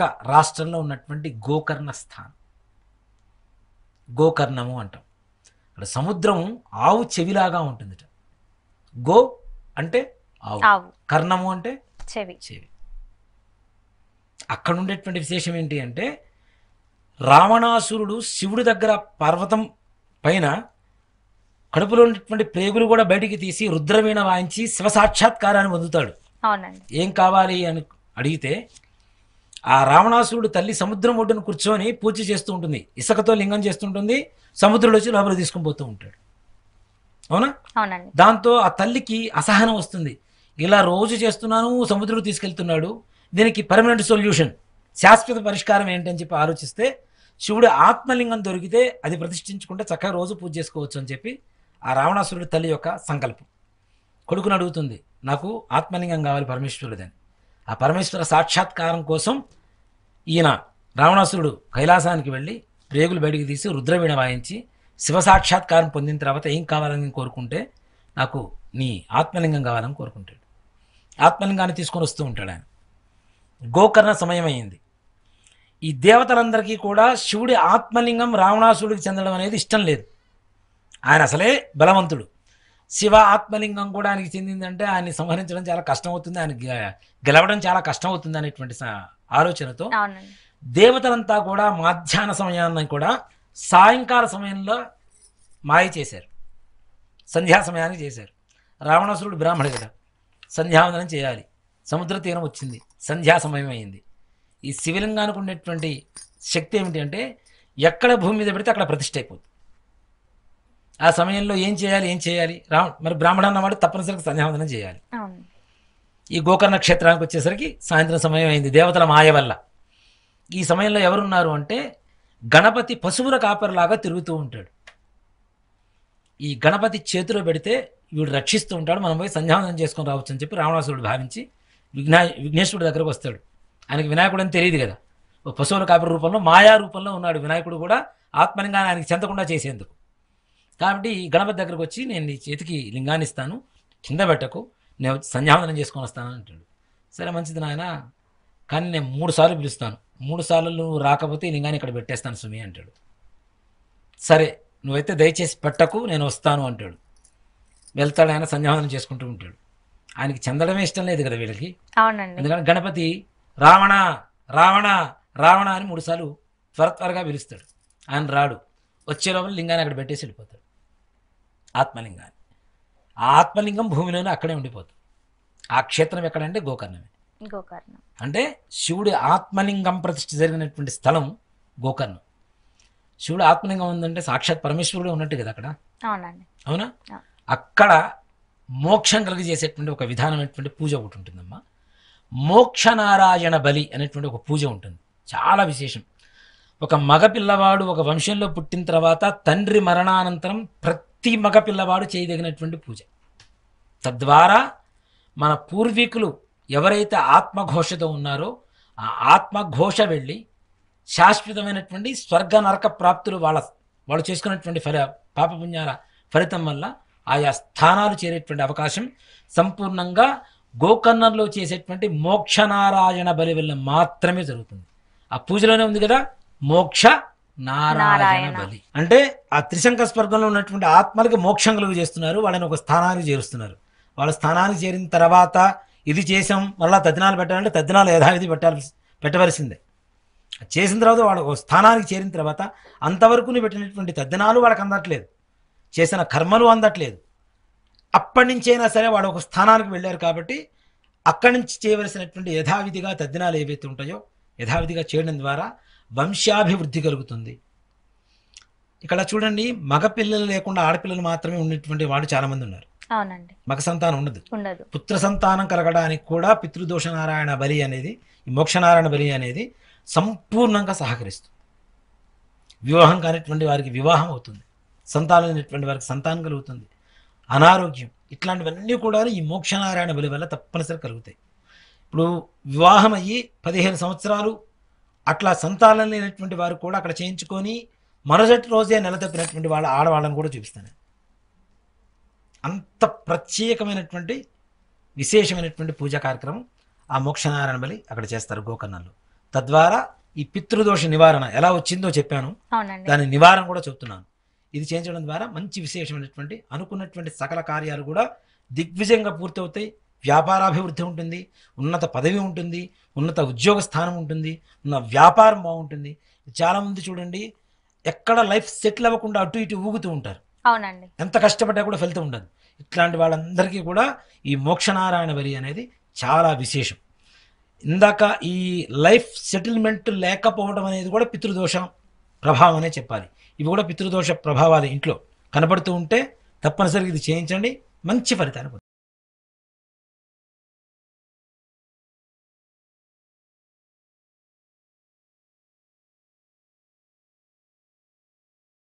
కర్ణాటక రాష్ట్రంలో ఉన్నటువంటి గోకర్ణ స్థానం. గోకర్ణము అంటాం. అక్కడ సముద్రం ఆవు చెవిలాగా ఉంటుందిట. గో అంటే ఆవు, కర్ణము అంటే చెవి. అక్కడ ఉండేటువంటి విశేషం ఏంటి అంటే, రావణాసురుడు శివుడి దగ్గర పర్వతం పైన కడుపులో ఉన్నటువంటి ప్రేగులు కూడా బయటికి తీసి రుద్రవీణ వాయించి శివ సాక్షాత్కారాన్ని పొందుతాడు. ఏం కావాలి అని అడిగితే ఆ రావణాసురుడు తల్లి సముద్రం ఒడ్డున కూర్చొని పూజ చేస్తూ ఉంటుంది, ఇసుకతో లింగం చేస్తుంటుంది, సముద్రుడు వచ్చి లోపల తీసుకుని పోతూ ఉంటాడు. అవునా? దాంతో ఆ తల్లికి అసహనం వస్తుంది. ఇలా రోజు చేస్తున్నాను, సముద్రుడు తీసుకెళ్తున్నాడు, దీనికి పర్మనెంట్ సొల్యూషన్, శాశ్వత పరిష్కారం ఏంటని చెప్పి ఆలోచిస్తే శివుడు ఆత్మలింగం దొరికితే అది ప్రతిష్ఠించుకుంటే చక్కగా రోజు పూజ చేసుకోవచ్చు అని చెప్పి ఆ రావణాసురుడి తల్లి యొక్క సంకల్పం. కొడుకుని అడుగుతుంది, నాకు ఆత్మలింగం కావాలి పరమేశ్వరుడిదని. ఆ పరమేశ్వర సాక్షాత్కారం కోసం ఈయన రావణాసురుడు కైలాసానికి వెళ్ళి ప్రేగులు బయటికి తీసి రుద్రవీణ వాయించి శివ సాక్షాత్కారం పొందిన తర్వాత ఏం కావాలని కోరుకుంటే, నాకు నీ ఆత్మలింగం కావాలని కోరుకుంటాడు. ఆత్మలింగాన్ని తీసుకొని వస్తూ ఉంటాడు ఆయన. గోకర్ణ సమయం అయింది. ఈ దేవతలందరికీ కూడా శివుడి ఆత్మలింగం రావణాసురుడికి చెందడం అనేది ఇష్టం లేదు. ఆయన అసలే బలవంతుడు. శివ ఆత్మలింగం కూడా ఆయనకి చెందిందంటే ఆయన్ని సంహరించడం చాలా కష్టం అవుతుంది, ఆయన గెలవడం చాలా కష్టం అవుతుంది అనేటువంటి ఆలోచనతో దేవతలంతా కూడా మధ్యాహ్న సమయాన్ని కూడా సాయంకాల సమయంలో మాయ చేశారు, సంధ్యా సమయానికి చేశారు. రావణాసురుడు బ్రాహ్మణుడు కదా, సంధ్యావందనం చేయాలి. సముద్ర తీరం వచ్చింది, సంధ్యా సమయం అయింది. ఈ శివలింగానికి ఉండేటువంటి శక్తి ఏమిటి అంటే, ఎక్కడ భూమి మీద పెడితే అక్కడ ప్రతిష్ఠ అయిపోతుంది. ఆ సమయంలో ఏం చేయాలి మరి బ్రాహ్మణ అన్నవాడు తప్పనిసరిగా సంధ్యావందనం చేయాలి. ఈ గోకర్ణ క్షేత్రానికి వచ్చేసరికి సాయంత్రం సమయం అయింది దేవతల మాయ వల్ల. ఈ సమయంలో ఎవరున్నారు అంటే, గణపతి పశువుల కాపరిలాగా తిరుగుతూ ఉంటాడు. ఈ గణపతి చేతిలో పెడితే వీడు రక్షిస్తూ ఉంటాడు, మనం పోయి సంధ్యావందనం చేసుకొని రావచ్చు అని చెప్పి రావణాసురుడు భావించి విఘ్నేశ్వరుడి దగ్గరకు వస్తాడు. ఆయనకి వినాయకుడు అని తెలియదు కదా, ఓ పశువుల కాపరి రూపంలో మాయా రూపంలో ఉన్నాడు వినాయకుడు కూడా, ఆత్మలింగాన్ని ఆయనకి చెందకుండా చేసేందుకు. కాబట్టి గణపతి దగ్గరకు వచ్చి, నేను నీ చేతికి లింగాన్ని ఇస్తాను, కింద పెట్టకు, నేను సంధ్యావందనం చేసుకొని వస్తాను అంటాడు. సరే మంచిది నాయన, కానీ నేను 3 సార్లు పిలుస్తాను, 3 సార్లు నువ్వు రాకపోతే ఈ లింగాన్ని ఇక్కడ పెట్టేస్తాను సుమి అంటాడు. సరే నువ్వైతే దయచేసి పెట్టకు, నేను వస్తాను అంటాడు. వెళ్తాడు ఆయన, సంధ్యావందనం చేసుకుంటూ ఉంటాడు. ఆయనకి చెందడమే ఇష్టం లేదు కదా వీళ్ళకి. ఎందుకంటే గణపతి రావణ రావణ రావణ అని 3 సార్లు త్వరగా పిలుస్తాడు. ఆయన రాడు, వచ్చే లోపల లింగాన్ని అక్కడ పెట్టేసి వెళ్ళిపోతాడు, ఆత్మలింగాన్ని. ఆ ఆత్మలింగం భూమిలోనే అక్కడే ఉండిపోతుంది. ఆ క్షేత్రం ఎక్కడంటే గోకర్ణమే. అంటే శివుడి ఆత్మలింగం ప్రతిష్ఠ జరిగినటువంటి స్థలం గోకర్ణం. శివుడు ఆత్మలింగం ఉందంటే సాక్షాత్ పరమేశ్వరుడు ఉన్నట్టు కదా అక్కడ. అవునా? అక్కడ మోక్షం కలిగజేసేటువంటి ఒక విధానమైనటువంటి పూజ ఒకటి ఉంటుందమ్మా. మోక్షనారాయణ బలి అనేటువంటి ఒక పూజ ఉంటుంది, చాలా విశేషం. ఒక మగపిల్లవాడు ఒక వంశంలో పుట్టిన తర్వాత తండ్రి మరణానంతరం ప్రతి మగపిల్లవాడు చేయదగినటువంటి పూజ. తద్వారా మన పూర్వీకులు ఎవరైతే ఆత్మఘోషతో ఉన్నారో ఆ ఆత్మఘోష వెళ్ళి శాశ్వతమైనటువంటి స్వర్గ నరక ప్రాప్తులు వాళ్ళు చేసుకున్నటువంటి పాపపుణ్యాల ఫలితం వల్ల ఆయా స్థానాలు చేరేటువంటి అవకాశం సంపూర్ణంగా గోకర్ణంలో చేసేటువంటి మోక్షనారాయణ బలి వల్ల మాత్రమే జరుగుతుంది. ఆ పూజలోనే ఉంది కదా, మోక్ష నారాయణ బలి అంటే ఆ త్రిశంక స్వర్గంలో ఉన్నటువంటి ఆత్మలకి మోక్షం కలుగు చేస్తున్నారు, వాళ్ళని ఒక స్థానానికి చేరుస్తున్నారు. వాళ్ళ స్థానానికి చేరిన తర్వాత ఇది చేసాం మళ్ళీ తద్దినాలు పెట్టాలంటే తద్దినాలు యథావిధి పెట్టవలసిందే. చేసిన తర్వాత వాళ్ళు ఒక స్థానానికి చేరిన తర్వాత అంతవరకు పెట్టినటువంటి తద్దినాలు వాళ్ళకి అందట్లేదు, చేసిన కర్మలు అందట్లేదు. అప్పటి నుంచైనా సరే వాడు ఒక స్థానానికి వెళ్ళారు కాబట్టి అక్కడి నుంచి చేయవలసినటువంటి యథావిధిగా తద్దినాలు ఏవైతే ఉంటాయో యథావిధిగా చేయడం ద్వారా వంశాభివృద్ధి కలుగుతుంది. ఇక్కడ చూడండి, మగపిల్లలు లేకుండా ఆడపిల్లలు మాత్రమే ఉన్నటువంటి వాళ్ళు చాలా మంది ఉన్నారు. మగ సంతానం ఉండదు. పుత్ర సంతానం కలగడానికి కూడా పితృదోష నారాయణ బలి అనేది, ఈ మోక్షనారాయణ బలి అనేది సంపూర్ణంగా సహకరిస్తుంది. వివాహం కానిటువంటి వారికి వివాహం అవుతుంది, సంతానం లేనటువంటి వారికి సంతానం కలుగుతుంది, అనారోగ్యం ఇట్లాంటివన్నీ కూడా ఈ మోక్షనారాయణ బలి వల్ల తప్పనిసరి కలుగుతాయి. ఇప్పుడు వివాహం అయ్యి 15 సంవత్సరాలు అట్లా సంతానం లేనటువంటి వారు కూడా అక్కడ చేయించుకొని మరుసటి రోజే నెల తప్పినటువంటి వాళ్ళ ఆడవాళ్ళని కూడా చూపిస్తాను. అంత ప్రత్యేకమైనటువంటి విశేషమైనటువంటి పూజా కార్యక్రమం ఆ మోక్షనారాయణ బలి అక్కడ చేస్తారు గోకర్ణంలో. తద్వారా ఈ పితృదోష నివారణ ఎలా వచ్చిందో చెప్పాను, అవునండి దాని నివారణ కూడా చెప్తున్నాను. ఇది చేయించడం ద్వారా మంచి విశేషమైనటువంటి అనుకున్నటువంటి సకల కార్యాలు కూడా దిగ్విజయంగా పూర్తవుతాయి. వ్యాపారాభివృద్ధి ఉంటుంది, ఉన్నత పదవి ఉంటుంది, ఉన్నత ఉద్యోగ స్థానం ఉంటుంది, ఉన్న వ్యాపారం బాగుంటుంది. చాలామంది చూడండి ఎక్కడ లైఫ్ సెటిల్ అవ్వకుండా అటు ఇటు ఊగుతూ ఉంటారు, అవునండి ఎంత కష్టపడ్డా కూడా ఫలితం ఉండదు. ఇట్లాంటి వాళ్ళందరికీ కూడా ఈ మోక్షనారాయణ బలి అనేది చాలా విశేషం. ఇందాక ఈ లైఫ్ సెటిల్మెంట్ లేకపోవడం అనేది కూడా పితృదోషం ప్రభావం అనే చెప్పాలి. ఇవి కూడా పితృదోష ప్రభావాలు ఇంట్లో కనబడుతూ ఉంటే తప్పనిసరిగా ఇది చేయించండి, మంచి ఫలితాన్ని పొందండి.